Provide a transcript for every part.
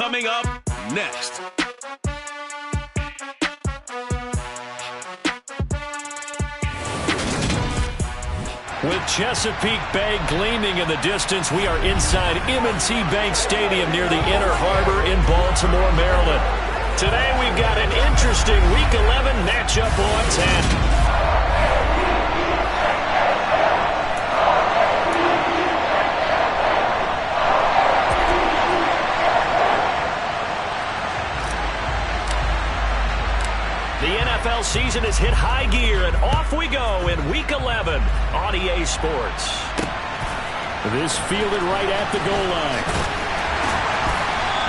coming up next. With Chesapeake Bay gleaming in the distance, we are inside M&T Bank Stadium near the Inner Harbor in Baltimore, Maryland. Today we've got an interesting Week 11 matchup on tap. The NFL season has hit high gear, and off we go in Week 11 on EA Sports. This fielded right at the goal line.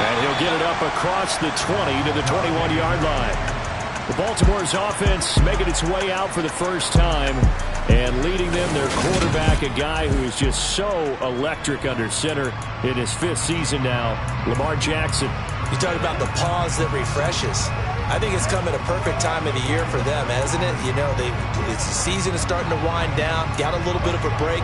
And he'll get it up across the 20 to the 21-yard line. The Baltimore's offense making its way out for the first time, and leading them, their quarterback, a guy who is just so electric under center in his 5th season now, Lamar Jackson. You talk about the pause that refreshes. I think it's come at a perfect time of the year for them, hasn't it? You know, the season is starting to wind down, got a little bit of a break.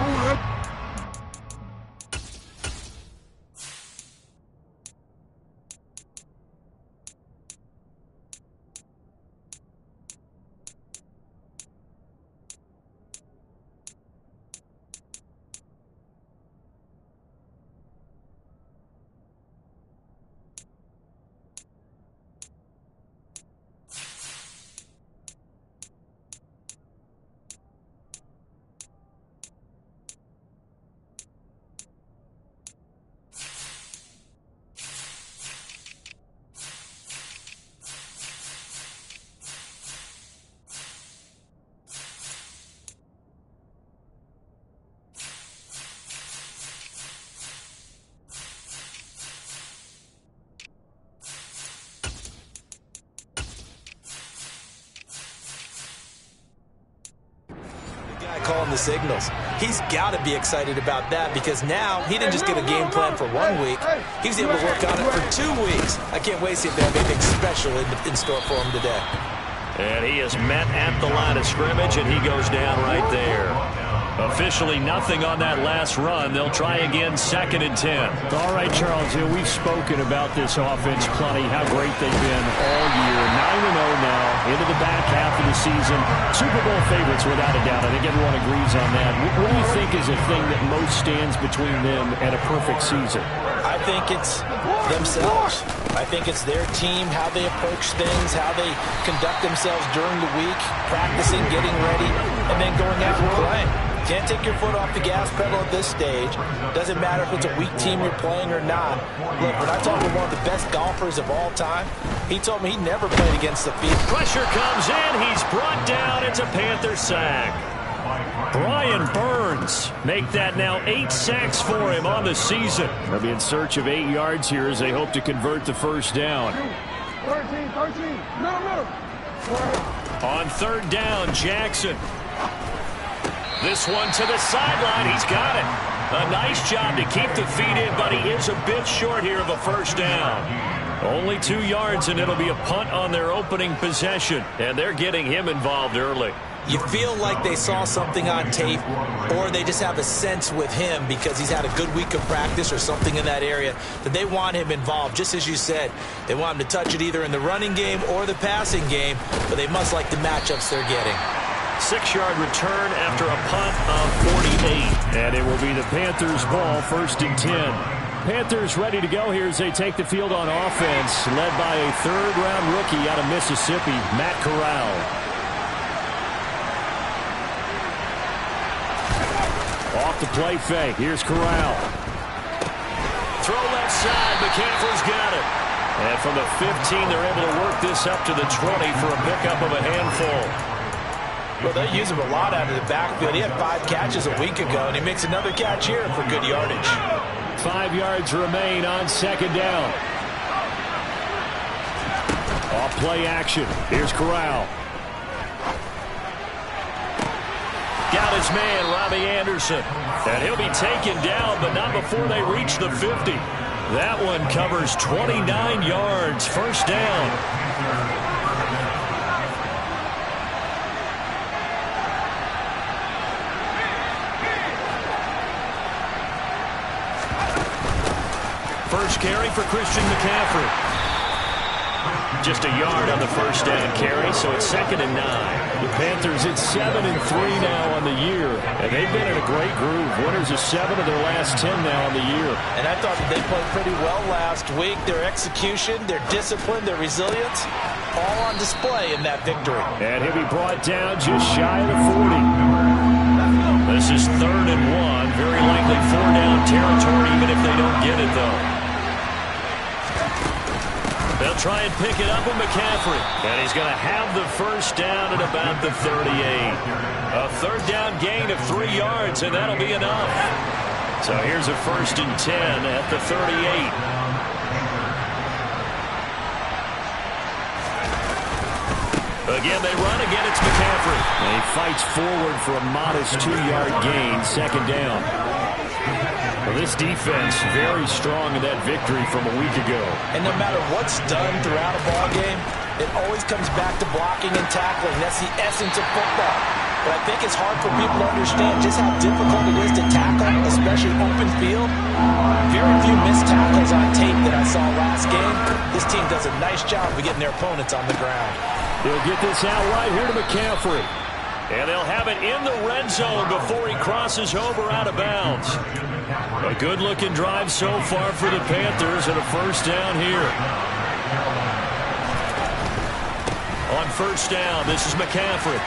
Calling the signals. He's got to be excited about that because now he didn't just get a game plan for 1 week. He's able to work on it for 2 weeks. I can't wait to see if they have anything special in store for him today. And he is met at the line of scrimmage, and he goes down right there. Officially nothing on that last run. They'll try again, 2nd and 10. All right, Charles, we've spoken about this offense plenty, how great they've been all year. 9-0 now, into the back half of the season. Super Bowl favorites without a doubt. I think everyone agrees on that. What do you think is the thing that most stands between them and a perfect season? I think it's themselves. I think it's their team, how they approach things, how they conduct themselves during the week, practicing, getting ready, and then going out and playing. Can't take your foot off the gas pedal at this stage. Doesn't matter if it's a weak team you're playing or not. Look, when I talk with one of the best golfers of all time, he told me he never played against the field. Pressure comes in. He's brought down. It's a Panther sack. Brian Burns make that now 8 sacks for him on the season. They'll be in search of 8 yards here as they hope to convert the first down. 13. No. On 3rd down, Jackson. This one to the sideline. He's got it. A nice job to keep the feet in, but he is a bit short here of a first down. Only 2 yards, and it'll be a punt on their opening possession. And they're getting him involved early. You feel like they saw something on tape, or they just have a sense with him because he's had a good week of practice or something in that area that they want him involved. Just as you said, they want him to touch it either in the running game or the passing game, but they must like the matchups they're getting. 6-yard return after a punt of 48. And it will be the Panthers' ball, 1st and 10. Panthers ready to go here as they take the field on offense, led by a 3rd-round rookie out of Mississippi, Matt Corral. Off the play fake. Here's Corral. Throw left side. McCaffrey's got it. And from the 15, they're able to work this up to the 20 for a pickup of a handful. Well, they use him a lot out of the backfield. He had 5 catches a week ago, and he makes another catch here for good yardage. 5 yards remain on 2nd down. Off play action. Here's Corral. Got his man, Robbie Anderson. And he'll be taken down, but not before they reach the 50. That one covers 29 yards. First down. first carry for Christian McCaffrey. Just a yard on the first down carry, so it's 2nd and 9. The Panthers at 7-3 now on the year, and they've been in a great groove. Winners of 7 of their last 10 now on the year. And I thought that they played pretty well last week. Their execution, their discipline, their resilience, all on display in that victory. And he'll be brought down just shy of the 40. This is 3rd and 1. Very likely 4-down territory, even if they don't get it, though. They'll try and pick it up with McCaffrey. And he's going to have the first down at about the 38. A 3rd down gain of 3 yards, and that'll be enough. So here's a 1st and 10 at the 38. Again, they run. Again, it's McCaffrey. And he fights forward for a modest 2-yard gain, 2nd down. Well, this defense very strong in that victory from a week ago. And no matter what's done throughout a ball game, it always comes back to blocking and tackling. That's the essence of football. But I think it's hard for people to understand just how difficult it is to tackle, especially open field. Very few missed tackles on tape that I saw last game. This team does a nice job of getting their opponents on the ground. They'll get this out right here to McCaffrey. And they'll have it in the red zone before he crosses over out of bounds. A good-looking drive so far for the Panthers and a 1st down here. On 1st down, this is McCaffrey.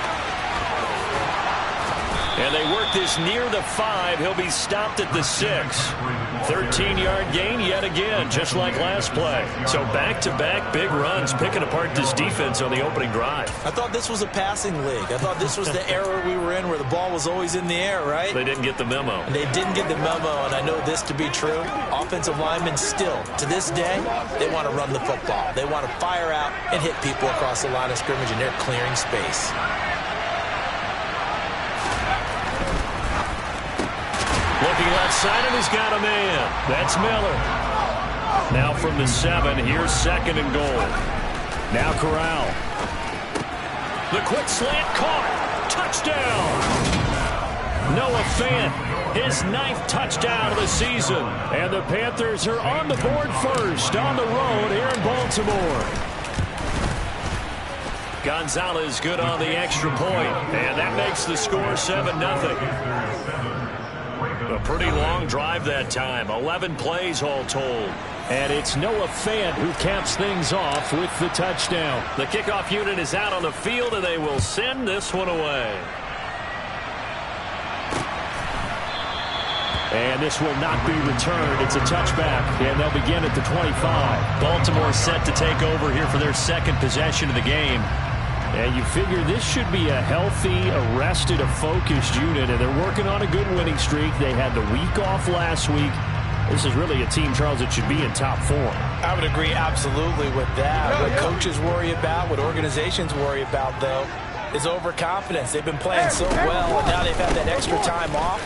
And they work this near the 5. He'll be stopped at the 6. 13-yard gain yet again, just like last play. So back-to-back big runs, picking apart this defense on the opening drive. I thought this was a passing league. I thought this was the era we were in where the ball was always in the air, right? They didn't get the memo. And they didn't get the memo, and I know this to be true. Offensive linemen still, to this day, they want to run the football. They want to fire out and hit people across the line of scrimmage, and they're clearing space. Looking left side, and he's got a man. That's Miller. Now from the 7, here's 2nd and goal. Now Corral. The quick slant caught. Touchdown. Noah Fant, his 9th touchdown of the season. And the Panthers are on the board first on the road here in Baltimore. Gonzalez good on the extra point, and that makes the score 7-0. A pretty long drive that time. 11 plays all told. And it's Noah Fant who caps things off with the touchdown. The kickoff unit is out on the field, and they will send this one away. And this will not be returned. It's a touchback, and they'll begin at the 25. Baltimore set to take over here for their 2nd possession of the game. And you figure this should be a healthy, arrested, a focused unit, and they're working on a good winning streak. They had the week off last week. This is really a team, Charles, that should be in top form. I would agree absolutely with that. What coaches worry about, what organizations worry about, though, is overconfidence. They've been playing so well, and now they've had that extra time off.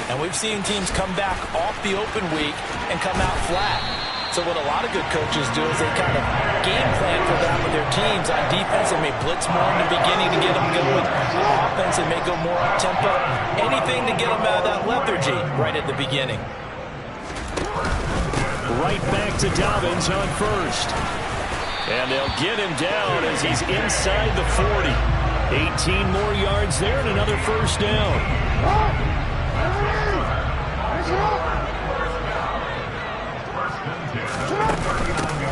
And we've seen teams come back off the open week and come out flat. So what a lot of good coaches do is they kind of game plan for that with their teams. On defense, they may blitz more in the beginning to get them going. On offense, they may go more up-tempo. Anything to get them out of that lethargy right at the beginning. Right back to Dobbins on 1st. And they'll get him down as he's inside the 40. 18 more yards there and another 1st down.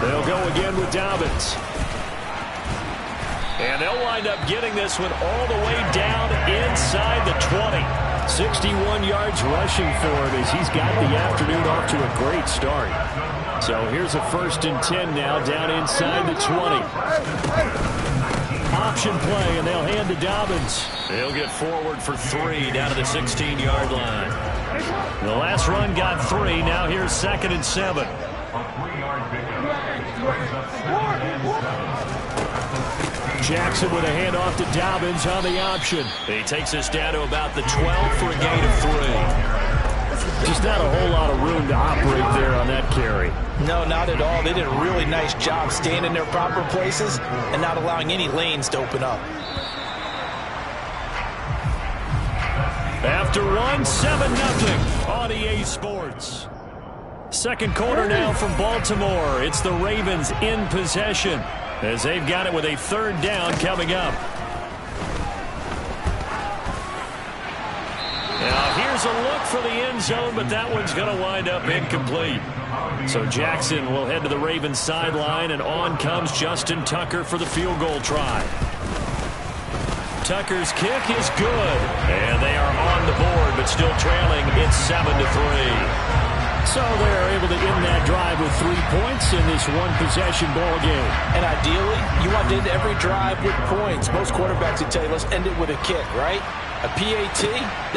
They'll go again with Dobbins. And they'll wind up getting this one all the way down inside the 20. 61 yards rushing for him as he's got the afternoon off to a great start. So here's a 1st and 10 now down inside the 20. Option play, and they'll hand to Dobbins. They'll get forward for 3 down to the 16-yard line. The last run got 3. Now here's 2nd and 7. Jackson with a handoff to Dobbins on the option. He takes us down to about the 12 for a gain of 3. Just not a whole lot of room to operate there on that carry. No, not at all. They did a really nice job staying in their proper places and not allowing any lanes to open up. After 1, 7-0 on EA Sports. Second quarter now from Baltimore. It's the Ravens in possession as they've got it with a third down coming up. Now here's a look for the end zone, but that one's going to wind up incomplete. So Jackson will head to the Ravens sideline, and on comes Justin Tucker for the field goal try. Tucker's kick is good, and they are on the board, but still trailing. It's 7-3. So they're able to end that drive with 3 points in this one-possession ball game. And ideally, you want to end every drive with points. Most quarterbacks would tell you, let's end it with a kick, right? A PAT,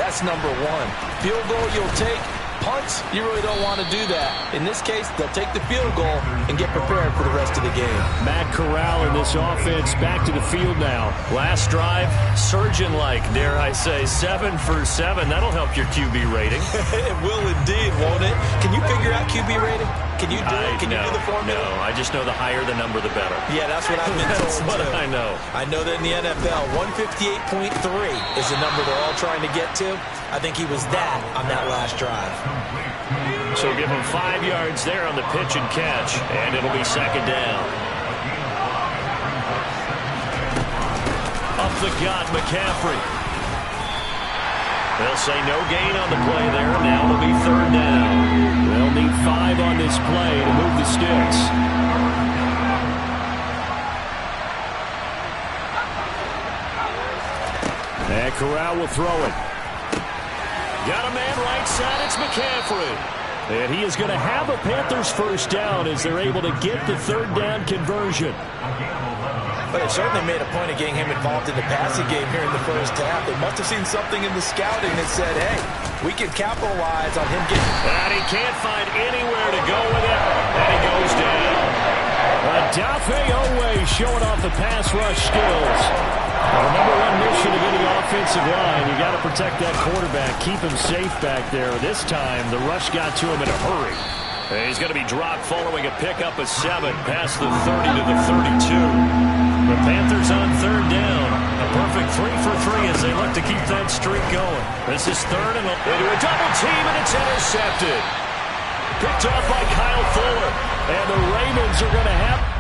that's number one. Field goal you'll take. Punts, you really don't want to do that. In this case, they'll take the field goal and get prepared for the rest of the game. Matt Corral in this offense back to the field now. Last drive, surgeon-like, dare I say, 7 for 7. That'll help your QB rating. It will indeed, won't it? Can you figure out QB rating? Can you do it? Can you do the formula? No, I just know the higher the number, the better. Yeah, that's what I've been told. That's what I know. I know that in the NFL, 158.3 is the number they're all trying to get to. I think he was that on that last drive. So give him 5 yards there on the pitch and catch, and it'll be second down. Up the gut, McCaffrey. They'll say no gain on the play there. Now it'll be third down. They'll need 5 on this play to move the sticks. And Corral will throw it. Got a man right side. It's McCaffrey. And he is going to have a Panthers first down as they're able to get the third down conversion. But it certainly made a point of getting him involved in the passing game here in the first half. They must have seen something in the scouting that said, hey, we can capitalize on him getting... And he can't find anywhere to go with it. And he goes down. Dafe Owe showing off the pass rush skills. The number one mission of any offensive line, you got to protect that quarterback, keep him safe back there. This time, the rush got to him in a hurry. He's going to be dropped following a pickup of 7 past the 30 to the 32. The Panthers on third down. A perfect 3 for 3 as they look to keep that streak going. This is third and they do a double team, and it's intercepted. Picked off by Kyle Fuller. And the Ravens are going to have...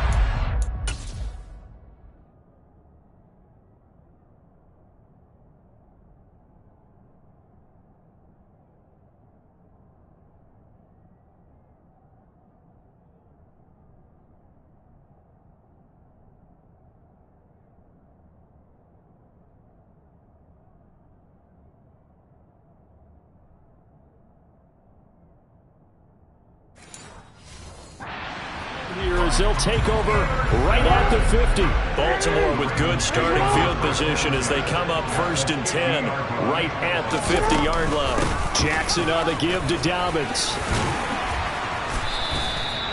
They'll take over right at the 50. Baltimore with good starting field position as they come up 1st and 10 right at the 50-yard line. Jackson on the give to Dobbins.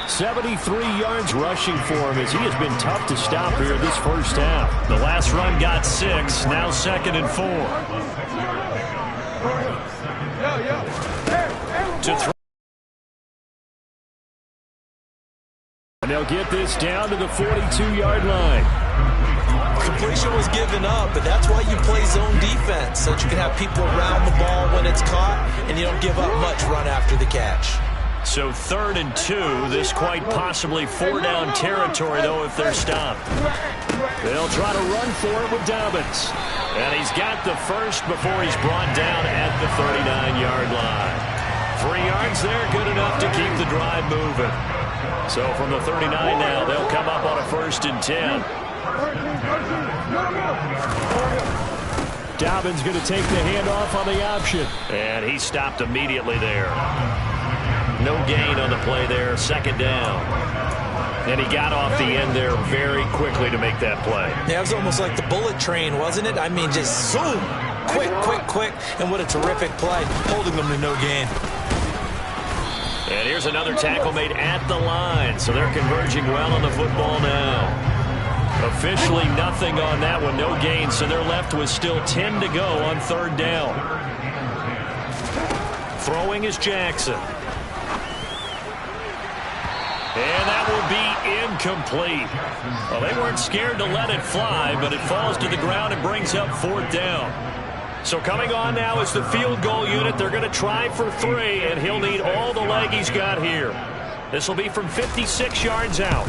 73 yards rushing for him as he has been tough to stop here this first half. The last run got 6, now 2nd and 4. To throw. They'll get this down to the 42-yard line. Completion was given up, but that's why you play zone defense, so that you can have people around the ball when it's caught, and you don't give up much run after the catch. So 3rd and 2, this quite possibly 4-down territory, though, if they're stopped. They'll try to run for it with Dobbins. And he's got the first before he's brought down at the 39-yard line. 3 yards there, good enough to keep the drive moving. So from the 39 now, they'll come up on a 1st and 10. Dobbins going to take the handoff on the option. And he stopped immediately there. No gain on the play there, 2nd down. And he got off the end there very quickly to make that play. Yeah, it was almost like the bullet train, wasn't it? I mean, just zoom. Quick, quick, quick. And what a terrific play, holding them to no gain. And here's another tackle made at the line. So they're converging well on the football now. Officially nothing on that one. No gain. So they're left with still 10 to go on 3rd down. Throwing is Jackson. And that will be incomplete. Well, they weren't scared to let it fly, but it falls to the ground and brings up 4th down. So coming on now is the field goal unit. They're going to try for 3, and he'll need all the leg he's got here. This will be from 56 yards out.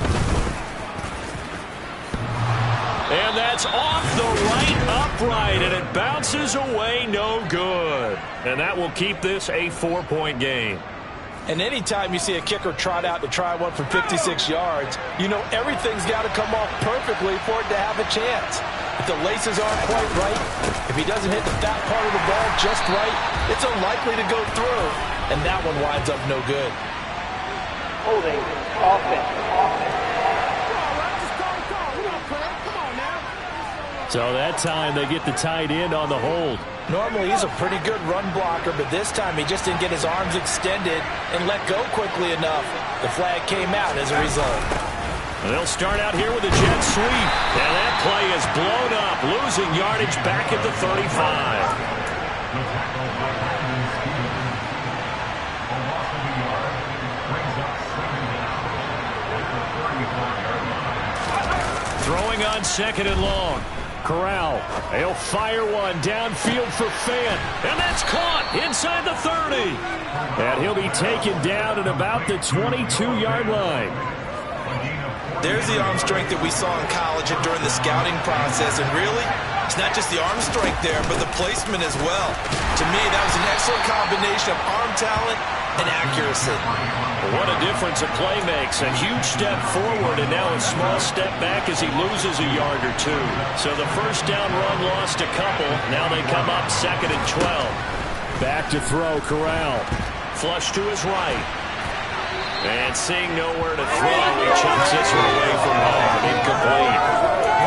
And that's off the right upright, and it bounces away, no good. And that will keep this a 4-point game. And anytime you see a kicker trot out to try one from 56 yards, you know everything's got to come off perfectly for it to have a chance. If the laces aren't quite right, if he doesn't hit the fat part of the ball just right, it's unlikely to go through. And that one winds up no good. Holding offense. So that time they get the tight end on the hold. Normally he's a pretty good run blocker, but this time he just didn't get his arms extended and let go quickly enough. The flag came out as a result. They'll start out here with a jet sweep. And that play is blown up, losing yardage back at the 35. Throwing on 2nd and long. Corral, he'll fire one downfield for Fant, and that's caught inside the 30. And he'll be taken down at about the 22-yard line. There's the arm strength that we saw in college and during the scouting process, and really, it's not just the arm strength there, but the placement as well. To me, that was an excellent combination of arm talent and accuracy. What a difference a play makes. A huge step forward and now a small step back as he loses a yard or 2. So the first down run lost a couple. Now they come up 2nd and 12. Back to throw, Corral. Flush to his right. And seeing nowhere to throw, he chucks this one away from home. Incomplete.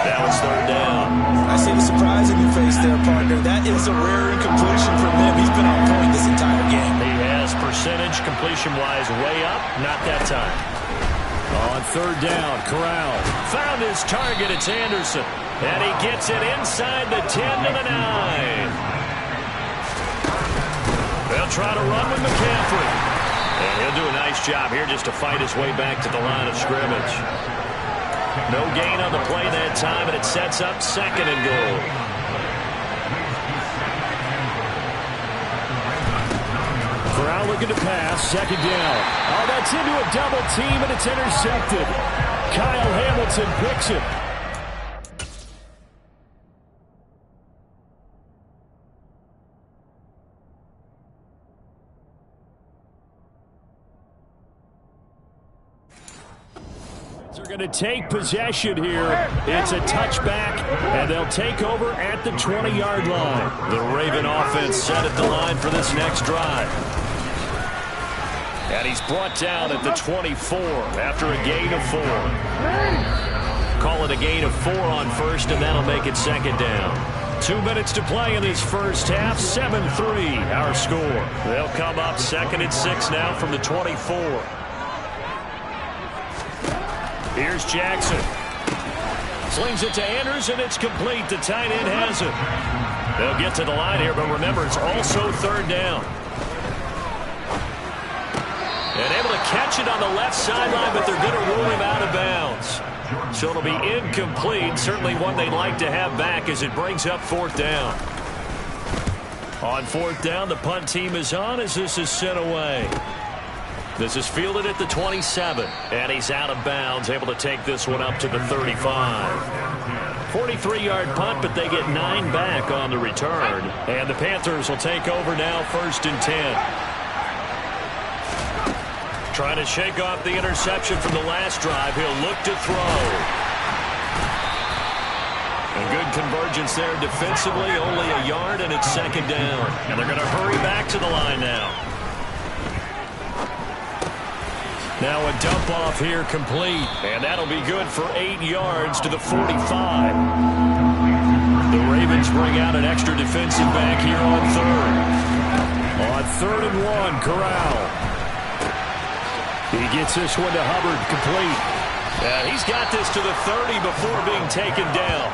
Now it's 3rd down. I see the surprise in your face there, partner. That is a rare incompletion from him. He's been on point this entire game. He has percentage completion-wise way up. Not that time. On 3rd down, Corral. Found his target. It's Anderson. And he gets it inside the 10 to the 9. They'll try to run with McCaffrey. And he'll do a nice job here just to fight his way back to the line of scrimmage. No gain on the play that time, and it sets up 2nd and goal. Corral looking to pass, 2nd down. Oh, that's into a double team, and it's intercepted. Kyle Hamilton picks it. They're going to take possession here. It's a touchback, and they'll take over at the 20-yard line. The Raven offense set at the line for this next drive. And he's brought down at the 24 after a gain of 4. Call it a gain of 4 on first, and that'll make it 2nd down. 2 minutes to play in this first half. 7-3 our score. They'll come up 2nd and 6 now from the 24. Here's Jackson. Slings it to Andrews, and it's complete. The tight end has it. They'll get to the line here, but remember, it's also 3rd down. And able to catch it on the left sideline, but they're going to rule him out of bounds. So it'll be incomplete. Certainly one they'd like to have back as it brings up 4th down. On 4th down, the punt team is on as this is sent away. This is fielded at the 27, and he's out of bounds, able to take this one up to the 35. 43-yard punt, but they get 9 back on the return. And the Panthers will take over now, 1st and 10. Trying to shake off the interception from the last drive. He'll look to throw. A good convergence there defensively, only a yard, and it's 2nd down. And they're going to hurry back to the line now. Now a dump off here complete, and that'll be good for 8 yards to the 45. The Ravens bring out an extra defensive back here on 3rd. On 3rd and 1, Corral. He gets this one to Hubbard, complete. He's got this to the 30 before being taken down.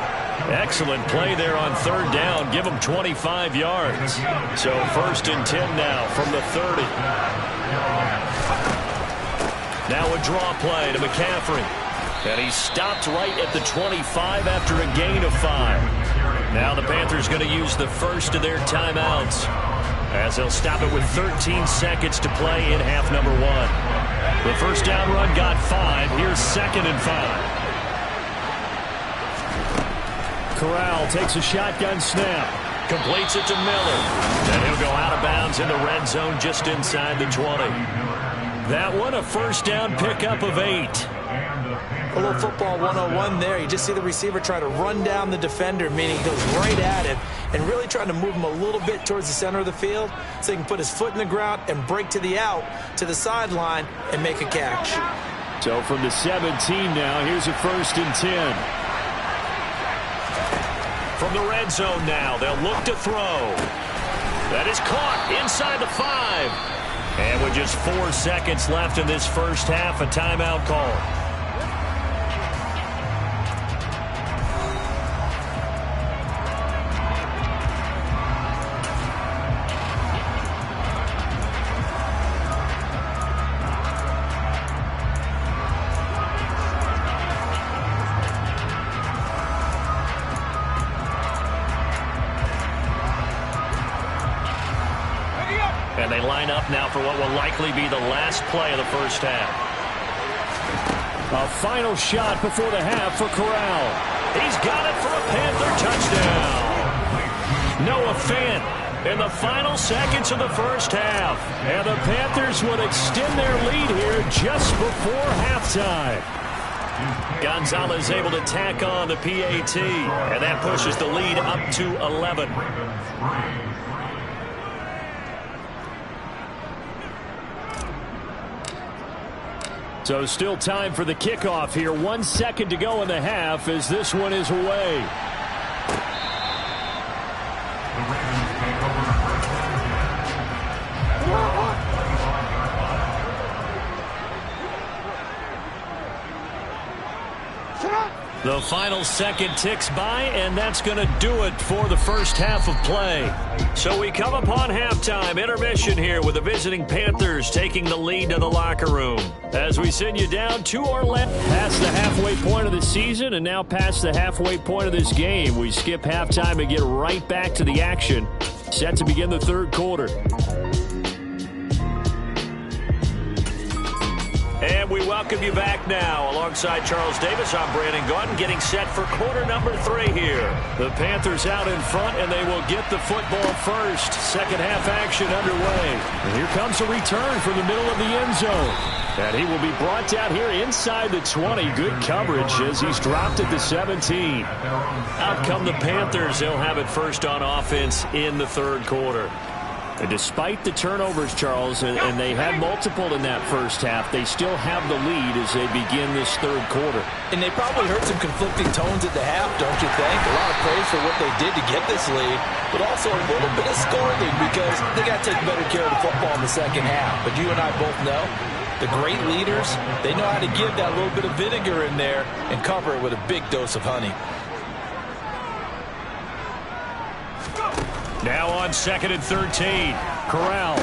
Excellent play there on 3rd down. Give him 25 yards. So 1st and 10 now from the 30. Now a draw play to McCaffrey. And he stopped right at the 25 after a gain of 5. Now the Panthers going to use the first of their timeouts, as they'll stop it with 13 seconds to play in half number 1. The first down run got 5. Here's 2nd and 5. Corral takes a shotgun snap. Completes it to Miller. And he'll go out of bounds in the red zone just inside the 20. That one a first down pickup of 8. A little football 101 there. You just see the receiver try to run down the defender, meaning he goes right at him and really trying to move him a little bit towards the center of the field so he can put his foot in the ground and break to the out, to the sideline, and make a catch. So from the 17 now, here's a 1st and 10. From the red zone now, they'll look to throw. That is caught inside the 5. And with just 4 seconds left in this first half, a timeout call. And they line up now for what will likely be the last play of the first half. A final shot before the half for Corral. He's got it for a Panther touchdown. Noah Fant in the final seconds of the first half. And the Panthers would extend their lead here just before halftime. Gonzalez able to tack on the PAT. And that pushes the lead up to 11. So still time for the kickoff here. 1 second to go in the half as this one is away. The final second ticks by, and that's going to do it for the first half of play. So we come upon halftime intermission here with the visiting Panthers taking the lead to the locker room. As we send you down to our left. Past the halfway point of the season and now past the halfway point of this game. We skip halftime and get right back to the action. Set to begin the third quarter. And we welcome you back now. Alongside Charles Davis, I'm Brandon Gaudin, getting set for quarter number 3 here. The Panthers out in front, and they will get the football first. Second half action underway. And here comes a return from the middle of the end zone. And he will be brought down here inside the 20. Good coverage as he's dropped at the 17. Out come the Panthers. They'll have it first on offense in the third quarter. And despite the turnovers, Charles, and they had multiple in that first half, they still have the lead as they begin this third quarter. And they probably heard some conflicting tones at the half, don't you think? A lot of praise for what they did to get this lead, but also a little bit of scolding because they got to take better care of the football in the second half. But you and I both know the great leaders, they know how to give that little bit of vinegar in there and cover it with a big dose of honey. Now on 2nd and 13. Corral.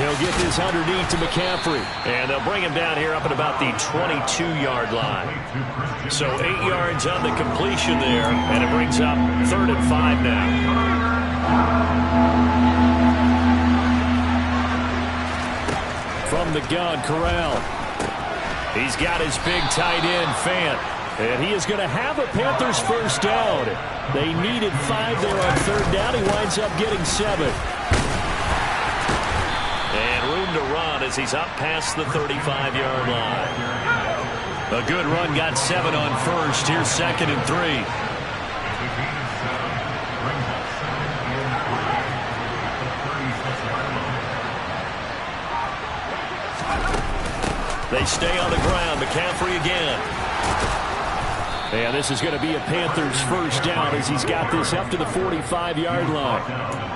They'll get this underneath to McCaffrey. And they'll bring him down here up at about the 22-yard line. So 8 yards on the completion there, and it brings up 3rd and 5 now. From the gun, Corral. He's got his big tight end, Fant. And he is going to have a Panthers first down. They needed 5 there on 3rd down. He winds up getting 7. And room to run as he's up past the 35-yard line. A good run, got 7 on 1st. Here's 2nd and 3. They stay on the ground. McCaffrey again. And this is going to be a Panthers first down as he's got this up to the 45-yard line.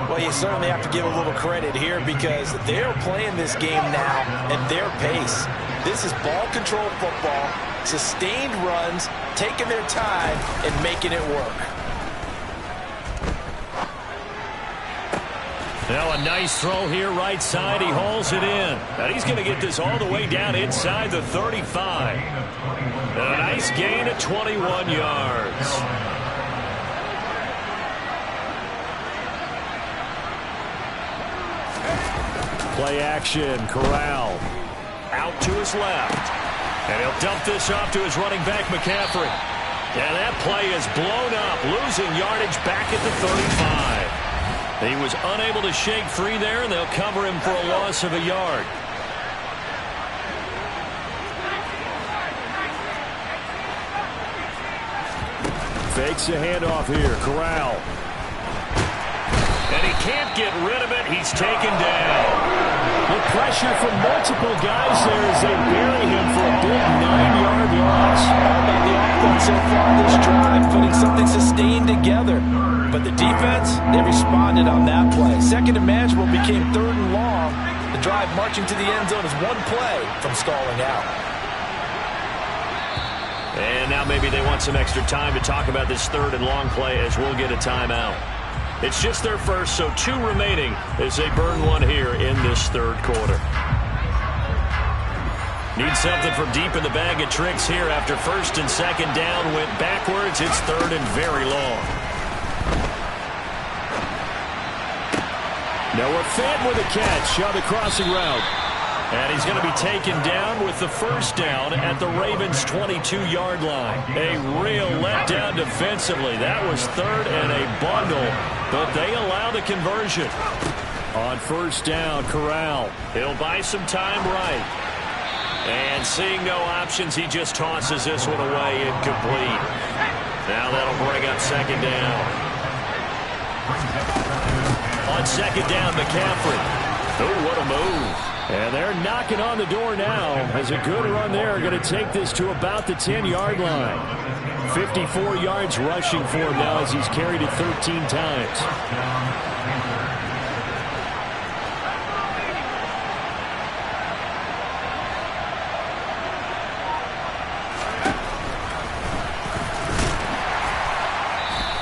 Well, you certainly have to give a little credit here because they're playing this game now at their pace. This is ball control football, sustained runs, taking their time and making it work. Now a nice throw here right side. He hauls it in. And he's going to get this all the way down inside the 35. And a nice Nice gain of 21 yards. Play action, Corral. Out to his left. And he'll dump this off to his running back, McCaffrey. And that play is blown up, losing yardage back at the 35. He was unable to shake free there, and they'll cover him for a loss of a yard. Fakes a handoff here, Corral. And he can't get rid of it. He's taken down. The pressure from multiple guys there as they bury him for a big 9-yard loss. All about the offense so far this drive, putting something sustained together. But the defense, they responded on that play. Second and manageable became third and long. The drive marching to the end zone is one play from stalling out. And now maybe they want some extra time to talk about this third and long play as we'll get a timeout. It's just their first, so 2 remaining as they burn one here in this third quarter. Need something from deep in the bag of tricks here after first and second down went backwards. It's third and very long. Noah Fant with a catch on the crossing route. And he's going to be taken down with the first down at the Ravens' 22-yard line. A real letdown defensively. That was third and a bundle, but they allow the conversion. On first down, Corral. He'll buy some time right. And seeing no options, he just tosses this one away incomplete. Now that'll bring up second down. On second down, McCaffrey. Oh, what a move. And they're knocking on the door now as a good run there. Going to take this to about the 10-yard line. 54 yards rushing for him now as he's carried it 13 times.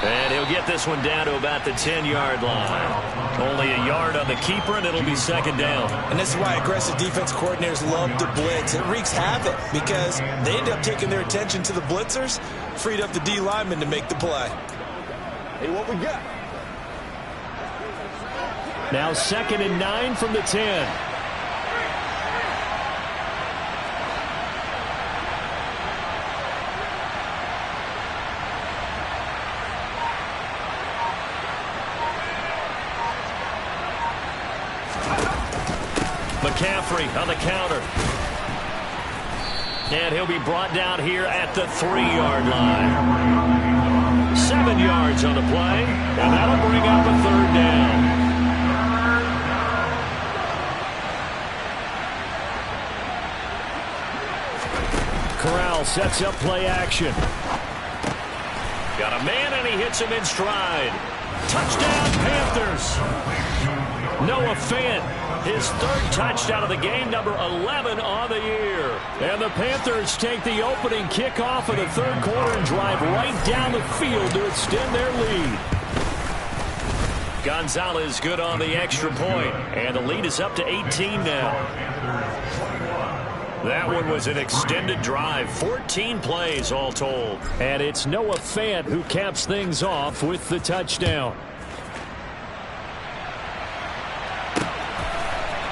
And he'll get this one down to about the 10-yard line. Only a yard on the keeper, and it'll be second down. And this is why aggressive defense coordinators love to blitz. It wreaks havoc because they end up taking their attention to the blitzers, freed up the D lineman to make the play. Hey, what we got? Now 2nd and 9 from the 10. McCaffrey on the counter. And he'll be brought down here at the 3-yard line. 7 yards on the play, and that'll bring up a third down. Corral sets up play action. Got a man, and he hits him in stride. Touchdown, Panthers. Noah Fant, his third touchdown of the game, number 11 on the year. And the Panthers take the opening kickoff of the third quarter and drive right down the field to extend their lead. Gonzalez good on the extra point, and the lead is up to 18 now. That one was an extended drive, 14 plays all told. And it's Noah Fant who caps things off with the touchdown.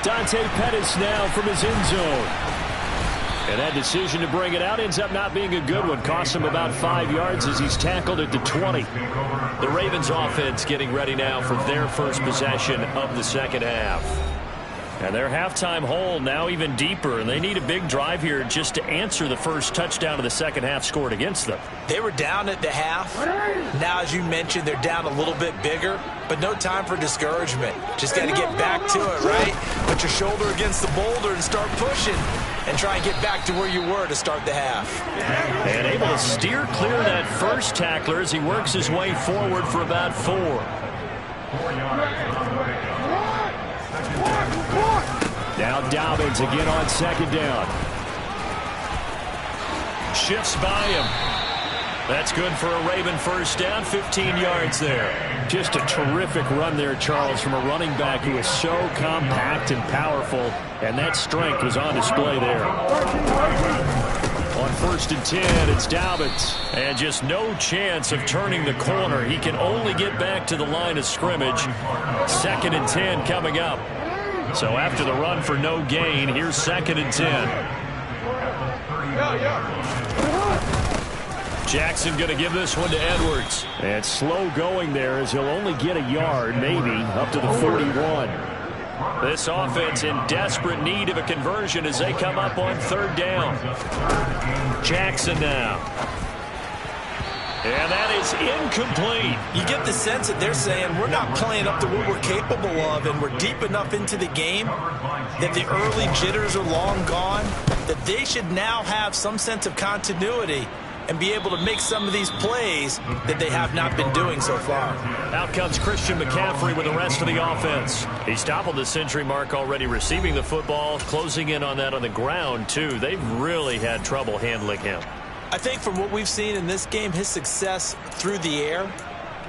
Dante Pettis now from his end zone. And that decision to bring it out ends up not being a good one. Costs him about 5 yards as he's tackled at the 20. The Ravens offense getting ready now for their first possession of the second half. And their halftime hole now even deeper, and they need a big drive here just to answer the first touchdown of the second half scored against them. They were down at the half. Now, as you mentioned, they're down a little bit bigger, but no time for discouragement. Just got to get back to it, right? Put your shoulder against the boulder and start pushing and try and get back to where you were to start the half. And able to steer clear of that first tackler as he works his way forward for about 4. Now Dobbins again on second down. Shifts by him. That's good for a Raven first down, 15 yards there. Just a terrific run there, Charles, from a running back who is so compact and powerful, and that strength was on display there. On 1st and 10, it's Dobbins. And just no chance of turning the corner. He can only get back to the line of scrimmage. 2nd and 10 coming up. So after the run for no gain, here's 2nd and 10. Jackson going to give this one to Edwards. And slow going there as he'll only get a yard, maybe, up to the 41. This offense in desperate need of a conversion as they come up on 3rd down. Jackson now. And that is incomplete. You get the sense that they're saying we're not playing up to what we're capable of, and we're deep enough into the game that the early jitters are long gone, that they should now have some sense of continuity and be able to make some of these plays that they have not been doing so far. Out comes Christian McCaffrey with the rest of the offense. He's toppled the century mark already receiving the football, closing in on that on the ground, too. They've really had trouble handling him. I think from what we've seen in this game, his success through the air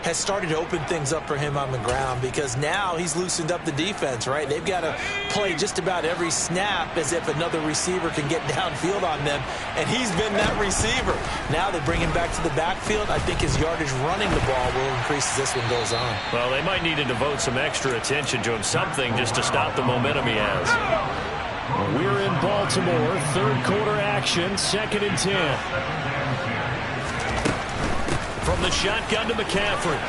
has started to open things up for him on the ground, because now he's loosened up the defense, right? They've got to play just about every snap as if another receiver can get downfield on them, and he's been that receiver. Now they bring him back to the backfield. I think his yardage running the ball will increase as this one goes on. Well, they might need to devote some extra attention to him, something just to stop the momentum he has. We're in Baltimore, 3rd quarter action, 2nd and 10. From the shotgun to McCaffrey.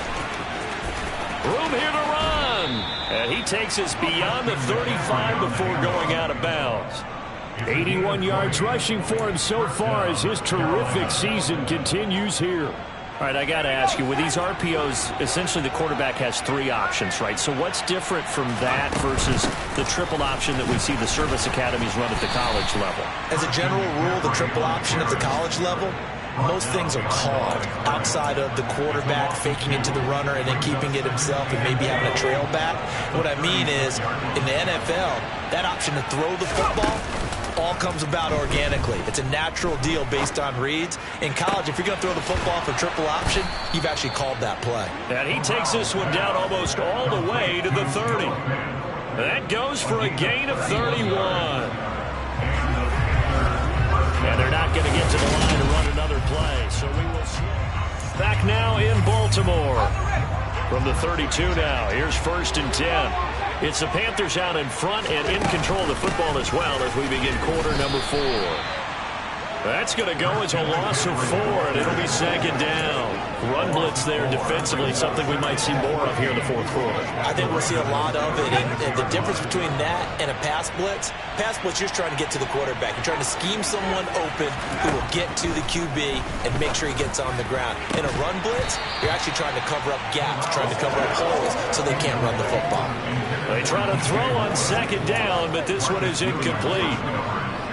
Room here to run. And he takes us beyond the 35 before going out of bounds. 81 yards rushing for him so far as his terrific season continues here. All right, I got to ask you, with these RPOs, essentially the quarterback has 3 options, right? So what's different from that versus the triple option that we see the service academies run at the college level? As a general rule, the triple option at the college level, most things are called outside of the quarterback faking it to the runner and then keeping it himself and maybe having a trail back. What I mean is, in the NFL, that option to throw the football all comes about organically. It's a natural deal based on reads. In college, if you're going to throw the football for triple option, you've actually called that play. And he takes this one down almost all the way to the 30. That goes for a gain of 31. And they're not going to get to the line to run another play, so we will see. Back now in Baltimore. From the 32 now, here's 1st and 10. It's the Panthers out in front and in control of the football as well as we begin quarter number 4. That's going to go as a loss of 4, and it'll be 2nd down. Run blitz there defensively, something we might see more of here in the 4th quarter. I think we'll see a lot of it, and the difference between that and a pass blitz, you're just trying to get to the quarterback. You're trying to scheme someone open who will get to the QB and make sure he gets on the ground. In a run blitz, you're actually trying to cover up gaps, trying to cover up holes so they can't run the football. They try to throw on 2nd down, but this one is incomplete.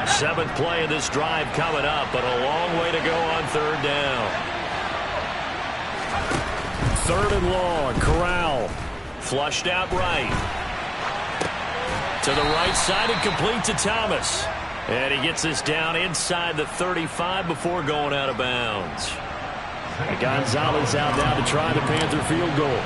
7th play of this drive coming up, but a long way to go on 3rd down. 3rd and long, Corral. Flushed out right. To the right side and complete to Thomas. And he gets this down inside the 35 before going out of bounds. Gonzalez out now to try the Panther field goal.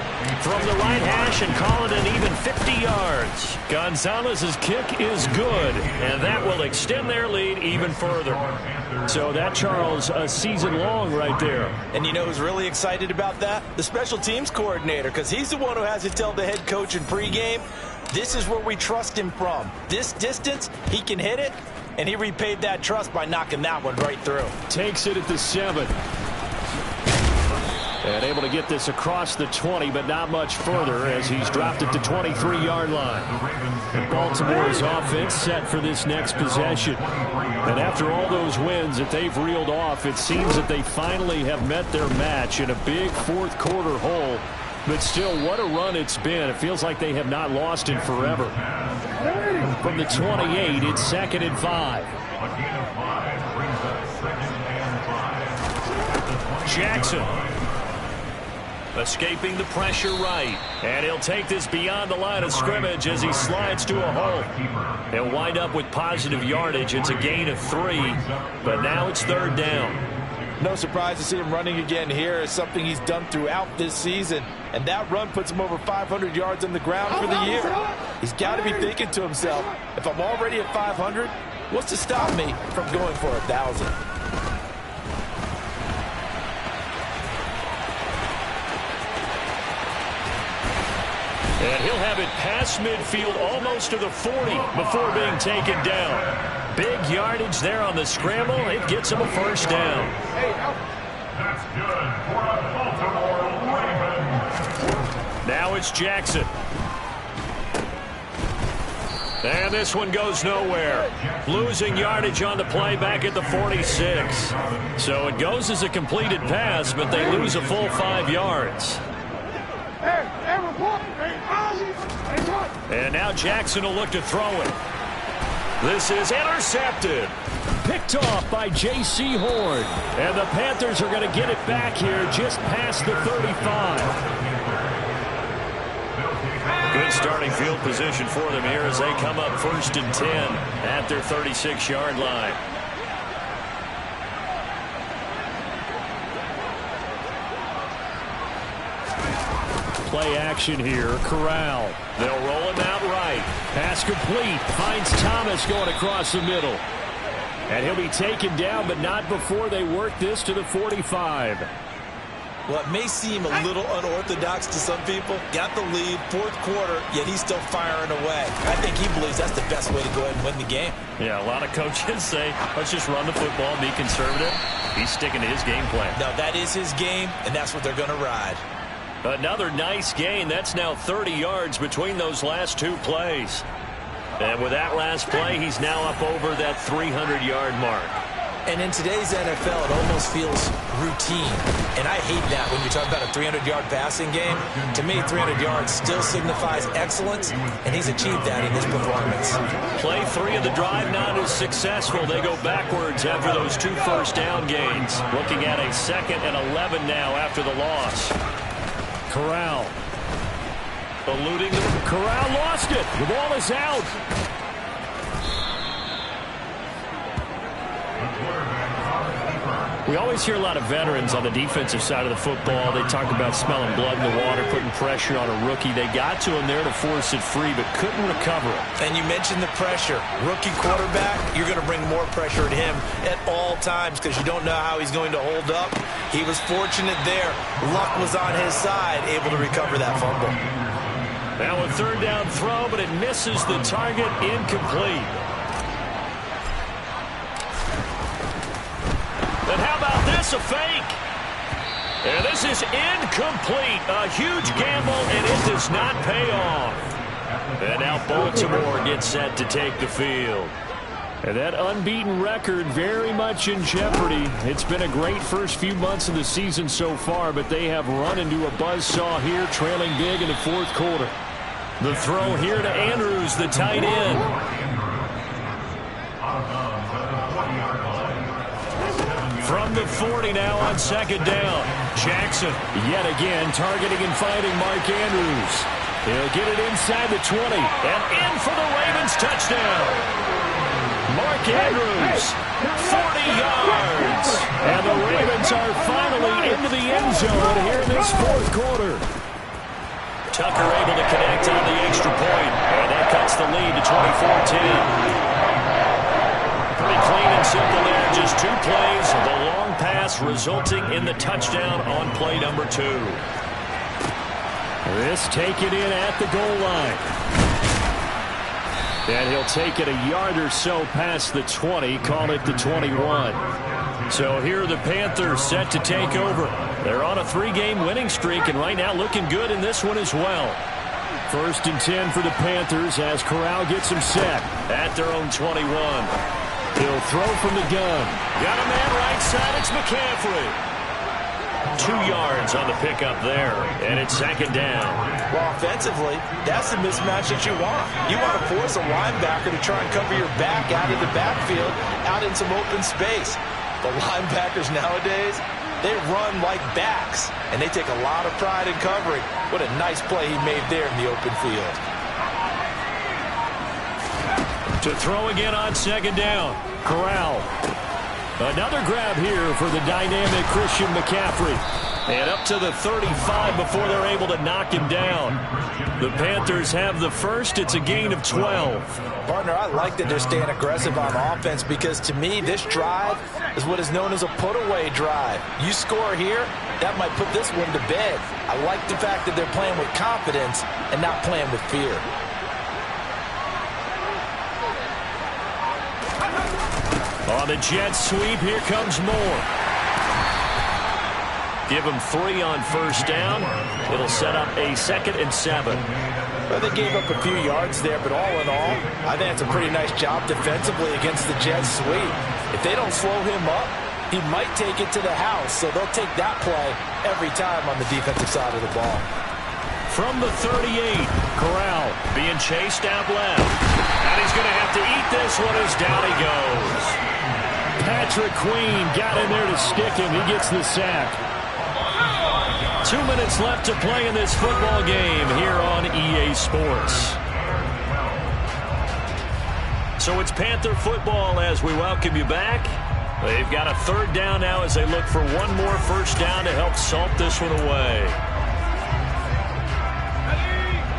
From the right hash and call it an even 50 yards. Gonzalez's kick is good, and that will extend their lead even further. So that, Charles, a season long right there. And you know who's really excited about that? The special teams coordinator, because he's the one who has to tell the head coach in pregame, this is where we trust him from. This distance, he can hit it, and he repaid that trust by knocking that one right through. Takes it at the 7. And able to get this across the 20, but not much further as he's dropped it to 23-yard line. And Baltimore's offense set for this next possession. And after all those wins that they've reeled off, it seems that they finally have met their match in a big 4th quarter hole. But still, what a run it's been. It feels like they have not lost in forever. From the 28, it's 2nd and 5. Jackson. Escaping the pressure right. And he'll take this beyond the line of scrimmage as he slides to a hole. He'll wind up with positive yardage. It's a gain of 3, but now it's 3rd down. No surprise to see him running again here. It's something he's done throughout this season. And that run puts him over 500 yards on the ground for the year. He's got to be thinking to himself, if I'm already at 500, what's to stop me from going for 1,000? He'll have it past midfield almost to the 40 before being taken down. Big yardage there on the scramble. It gets him a first down. That's good for a Baltimore Ravens. Now it's Jackson. And this one goes nowhere. Losing yardage on the play back at the 46. So it goes as a completed pass, but they lose a full 5 yards. And now Jackson will look to throw it. This is intercepted. Picked off by J.C. Horn. And the Panthers are going to get it back here just past the 35. Good starting field position for them here as they come up 1st and 10 at their 36-yard line. Play action here. Corral. They'll roll him out right. Pass complete. Finds Thomas going across the middle. And he'll be taken down, but not before they work this to the 45. Well, it may seem a little unorthodox to some people. Got the lead, 4th quarter, yet he's still firing away. I think he believes that's the best way to go ahead and win the game. Yeah, a lot of coaches say, let's just run the football and be conservative. He's sticking to his game plan. No, that is his game, and that's what they're going to ride. Another nice gain. That's now 30 yards between those last 2 plays. And with that last play, he's now up over that 300-yard mark. And in today's NFL, it almost feels routine. And I hate that when you talk about a 300-yard passing game. To me, 300 yards still signifies excellence, and he's achieved that in his performance. Play 3 of the drive not as successful. They go backwards after those 2 first down gains. Looking at a 2nd and 11 now after the loss. Corral. Eluding them. Corral lost it. The ball is out. We always hear a lot of veterans on the defensive side of the football. They talk about smelling blood in the water, putting pressure on a rookie. They got to him there to force it free, but couldn't recover it. And you mentioned the pressure. Rookie quarterback, you're going to bring more pressure at him at all times because you don't know how he's going to hold up. He was fortunate there. Luck was on his side, able to recover that fumble. Now a 3rd down throw, but it misses the target, incomplete. And how about this, a fake? And this is incomplete. A huge gamble, and it does not pay off. And now Baltimore gets set to take the field. And that unbeaten record very much in jeopardy. It's been a great first few months of the season so far, but they have run into a buzzsaw here, trailing big in the 4th quarter. The throw here to Andrews, the tight end. From the 40 now on 2nd down. Jackson yet again targeting and finding Mark Andrews. He'll get it inside the 20 and in for the Ravens touchdown. Mark Andrews, 40 yards. And the Ravens are finally into the end zone here in this 4th quarter. Tucker able to connect on the extra point, and that cuts the lead to 24-10. Pretty clean and simple there, just 2 plays. The long pass resulting in the touchdown on play number 2. This taken in at the goal line. And he'll take it a yard or so past the 20, call it the 21. So here are the Panthers set to take over. They're on a 3-game winning streak, and right now looking good in this one as well. 1st and 10 for the Panthers as Corral gets him set. At their own 21. He'll throw from the gun. Got a man right side. It's McCaffrey. 2 yards on the pickup there, and it's 2nd down. Well, offensively, that's the mismatch that you want. You want to force a linebacker to try and cover your back out of the backfield, out in some open space. The linebackers nowadays, they run like backs, and they take a lot of pride in covering. What a nice play he made there in the open field. To throw again on 2nd down. Corral. Another grab here for the dynamic Christian McCaffrey. And up to the 35 before they're able to knock him down. The Panthers have the first. It's a gain of 12. Partner, I like that they're staying aggressive on offense because to me, this drive is what is known as a put-away drive. You score here, that might put this one to bed. I like the fact that they're playing with confidence and not playing with fear. On the jet sweep, here comes Moore. Give him 3 on first down. It'll set up a 2nd and 7. Well, they gave up a few yards there, but all in all, I think it's a pretty nice job defensively against the jet sweep. If they don't slow him up, he might take it to the house, so they'll take that play every time on the defensive side of the ball. From the 38, Corral being chased out left. And he's going to have to eat this one as down he goes. Patrick Queen got in there to stick him. He gets the sack. 2 minutes left to play in this football game here on EA Sports. So it's Panther football as we welcome you back. They've got a 3rd down now as they look for one more first down to help salt this one away.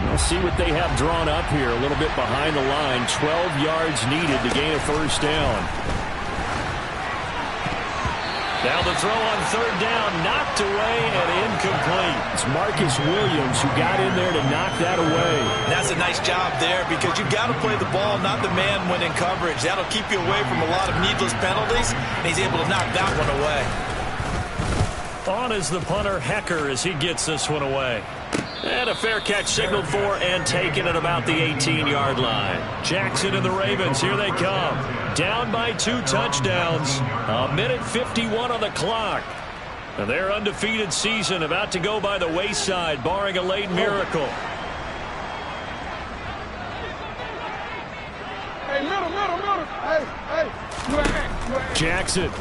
We'll see what they have drawn up here. A little bit behind the line. 12 yards needed to gain a first down. Now the throw on 3rd down, knocked away and incomplete. It's Marcus Williams who got in there to knock that away. That's a nice job there because you've got to play the ball, not the man when in coverage. That'll keep you away from a lot of needless penalties, and he's able to knock that one away. On is the punter, Hecker, as he gets this one away. And a fair catch signaled for and taken at about the 18-yard line. Jackson and the Ravens, here they come. Down by 2 touchdowns. A minute 51 on the clock. And their undefeated season about to go by the wayside, barring a late miracle. Hey, middle. Hey. Jackson.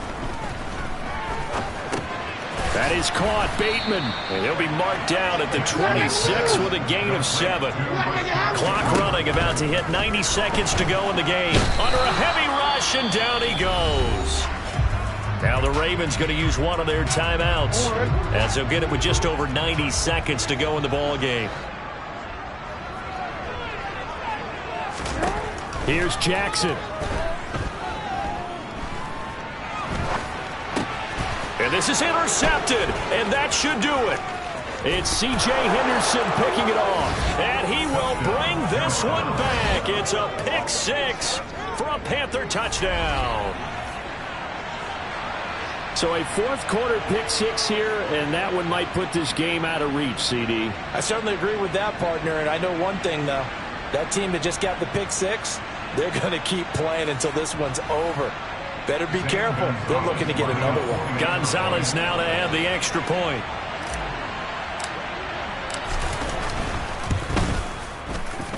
That is caught. Bateman. And he'll be marked down at the 26 with a gain of 7. Clock running, about to hit 90 seconds to go in the game. Under a heavy rush, and down he goes. Now the Ravens going to use one of their timeouts as they'll get it with just over 90 seconds to go in the ball game. Here's Jackson. And this is intercepted, and that should do it. It's C.J. Henderson picking it off. And he will bring this one back. It's a pick 6 for a Panther touchdown. So a 4th quarter pick 6 here, and that one might put this game out of reach, CD. I certainly agree with that, partner, and I know one thing, though. That team that just got the pick 6, they're going to keep playing until this one's over. Better be careful. They're looking to get another one. Gonzalez now to add the extra point.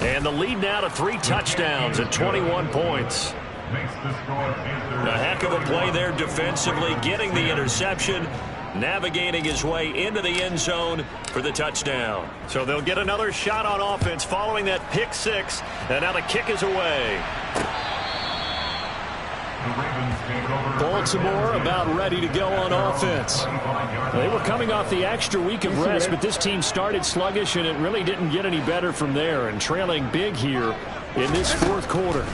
And the lead now to 3 touchdowns and 21 points. A heck of a play there defensively, getting the interception, navigating his way into the end zone for the touchdown. So they'll get another shot on offense following that pick 6, and now the kick is away. Baltimore about ready to go on offense. They were coming off the extra week of rest, but this team started sluggish, and it really didn't get any better from there, and trailing big here in this 4th quarter.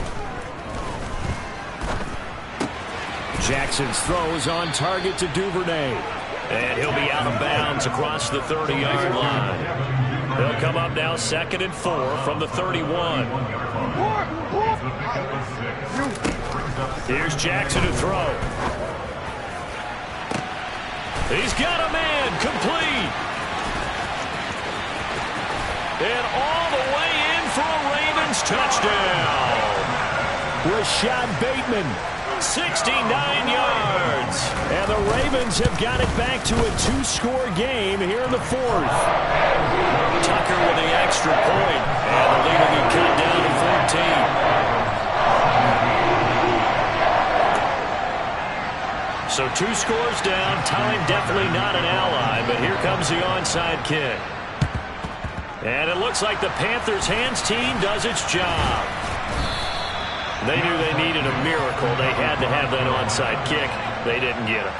Jackson's throw is on target to Duvernay. And he'll be out of bounds across the 30-yard line. They'll come up now 2nd and 4 from the 31. Here's Jackson to throw. He's got a man, complete. And all the way in for a Ravens touchdown. Rashad Bateman. 69 yards. And the Ravens have got it back to a 2-score game here in the 4th. Tucker with the extra point. And the lead will be cut down to 14. So 2 scores down. Time definitely not an ally, but here comes the onside kick. And it looks like the Panthers' hands team does its job. They knew they needed a miracle. They had to have that onside kick. They didn't get it.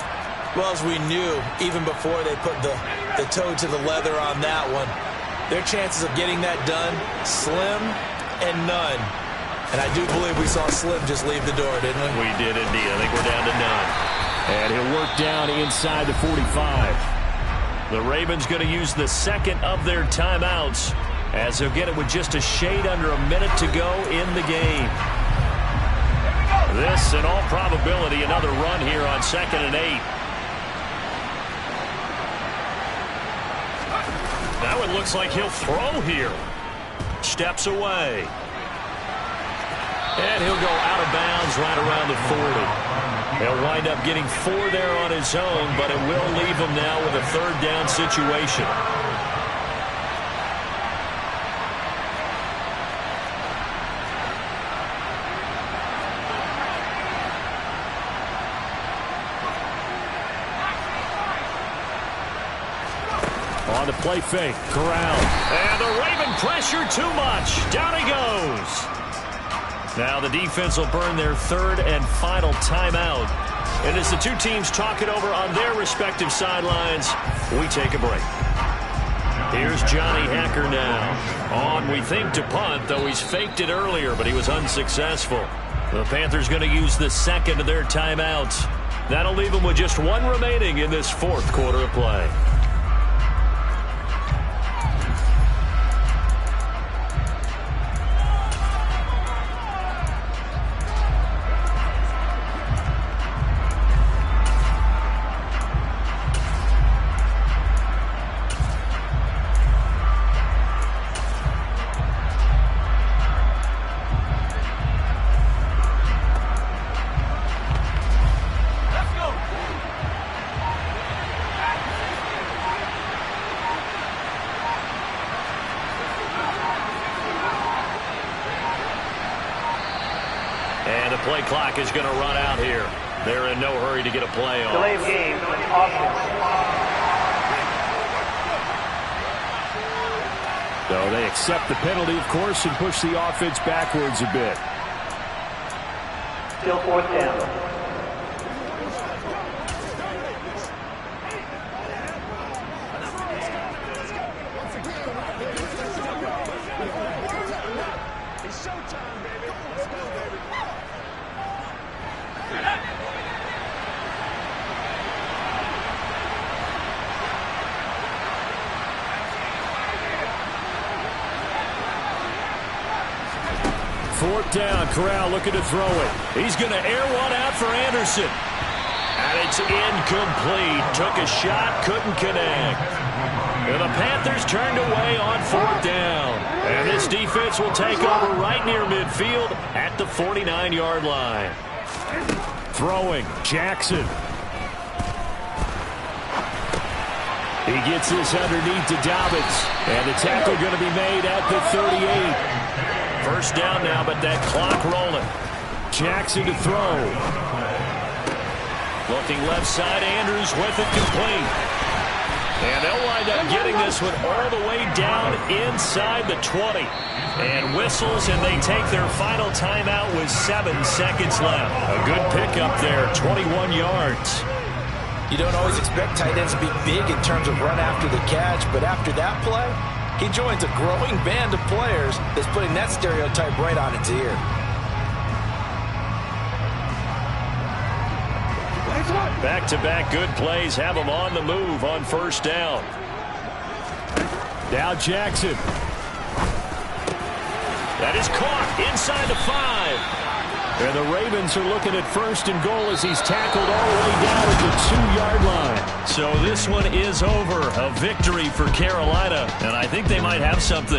Well, as we knew, even before they put the toe to the leather on that one, their chances of getting that done, slim and none. And I do believe we saw Slim just leave the door, didn't we? We did indeed. I think we're down to none. And he'll work down inside the 45. The Ravens going to use the second of their timeouts as they'll get it with just a shade under a minute to go in the game. This, in all probability, another run here on 2nd and 8. Now it looks like he'll throw here. Steps away. And he'll go out of bounds right around the 40. He'll wind up getting 4 there on his own, but it will leave him now with a 3rd down situation. On the play fake, Corral. And the Raven pressure too much. Down he goes. Now the defense will burn their 3rd and final timeout. And as the two teams talk it over on their respective sidelines, we take a break. Here's Johnny Hacker now. On, we think, to punt, though he's faked it earlier, but he was unsuccessful. The Panthers going to use the second of their timeouts. That'll leave them with just 1 remaining in this 4th quarter of play. And the play clock is going to run out here. They're in no hurry to get a play on. Delay of game, offense. So they accept the penalty, of course, and push the offense backwards a bit. Still 4th down. Fourth down, Corral looking to throw it. He's going to air one out for Anderson. And it's incomplete. Took a shot, couldn't connect. And the Panthers turned away on 4th down. And this defense will take over right near midfield at the 49-yard line. Throwing, Jackson. He gets this underneath to Dobbins. And the tackle going to be made at the 38. First down now, but that clock rolling. Jackson to throw. Looking left side, Andrews with it complete. And they'll wind up getting this one all the way down inside the 20. And whistles, and they take their final timeout with 7 seconds left. A good pickup there, 21 yards. You don't always expect tight ends to be big in terms of run after the catch, but after that play, he joins a growing band of players that's putting that stereotype right on its ear. Back-to-back good plays have them on the move on first down. Now Jackson. That is caught inside the 5. And the Ravens are looking at 1st and goal as he's tackled all the way down at the 2-yard line. So this one is over. A victory for Carolina, and I think they might have something.